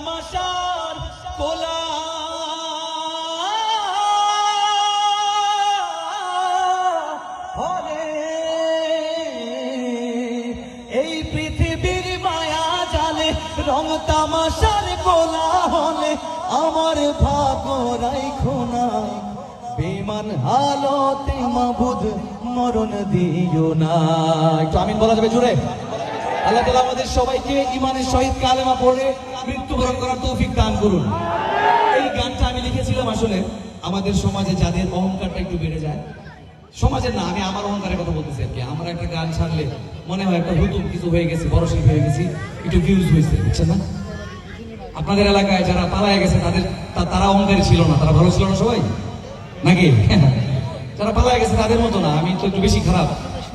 তামাশার কোলা হলে এই পৃথিবীর মায়া জালে রং তামাশার কোলা হলে আমার ভাগ্য রাইখো না বেমান হালতে মাবুদ মরণ দিও না। একটু আমিন বলা যাবে জুড়ে? আল্লাহ তাআলা আমাদের সবাইকে ঈমানের সহিত কালেমা পড়ে মৃত্যুবরণ করার তৌফিক দান করুন। এই গানটা আমি লিখেছিলাম আসলে আমাদের সমাজে যাদের অহংকারটা একটু বেড়ে যায়, সমাজের না, আমি আমার অহংকারের কথা বলতেছি আর কি। আমরা একটা গান ছাড়লে মনে হয় একটা হুতুম কিছু হয়ে গেছে, বড় শিল্পী হয়ে গেছি, একটু ভিউজ হয়েছে, বুঝছেন না? আপনাদের এলাকায় যারা পালায় গেছে তারা অহংকারী ছিল না, তারা ভালো ছিল না সবাই নাকি? যারা পালায় গেছে তাদের মতো না, আমি তো একটু বেশি খারাপ,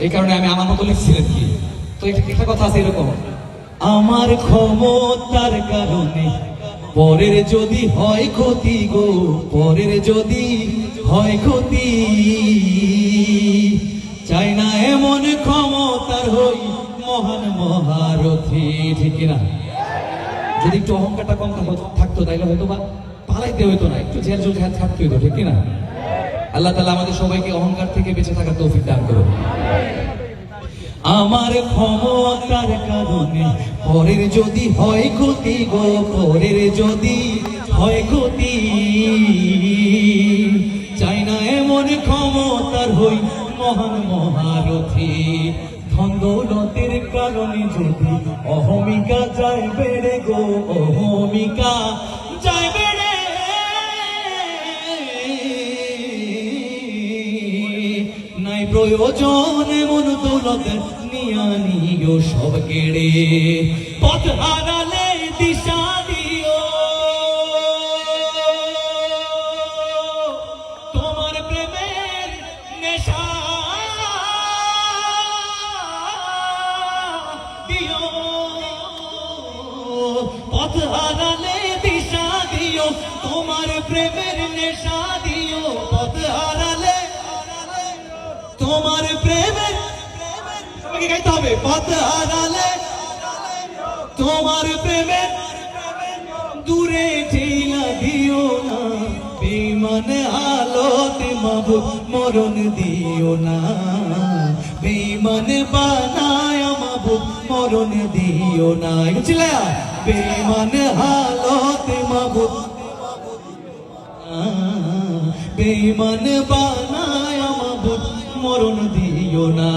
এই কারণে আমি আমার মতো লিখছি আর কি। তো একটা কথা আছে এরকম, আমার ক্ষমতার কারণে পরের যদি হয় ক্ষতি গো, পরের যদি হয় ক্ষতি, চাই না এমন ক্ষমতার হই মহান মহারথী। ঠিক না? যদি একটু অহংকারটা কম থাকতো তাইলে হয়তো বা পালাইতে হইতো না, একটু জেল জল থাকতে হইতো। ঠিক না? আল্লাহ তাআলা আমাদের সবাইকে অহংকার থেকে বেঁচে থাকার তৌফিক দান করুন। আমার ক্ষমতার কারণে পরের যদি হয় ক্ষতি গো, পরের যদি হয় ক্ষতি, চাই না এমন ক্ষমতার হই মহান মহারথী। ধন দৌলতের কারণে যদি অহমিকা যায় বেড়ে গো, অহমিকা যায় বেড়ে, নাই প্রয়োজন এমন দৌলত নিয়া নিও সব কেড়ে। পথ হারালে দিশা দিও, তোমার প্রেমের নেশা দিও। পথ হারালে দিশা দিও, তোমার প্রেমের নেশা দিও। পথ হারালে তোমার প্রেমের, সবাইকে গাইতে হবে, পথ হারালে তোমার প্রেমের দূরে ঠেলা দিও না, বেঈমান হালতে মাবুদ মরণ দিও না, বেঈমান বানায় মাবুদ মরণ দিও না। বুঝলে? বেঈমান হালতে মাবুদ, বেঈমান বানায় মাবুদ মরণ দিও না।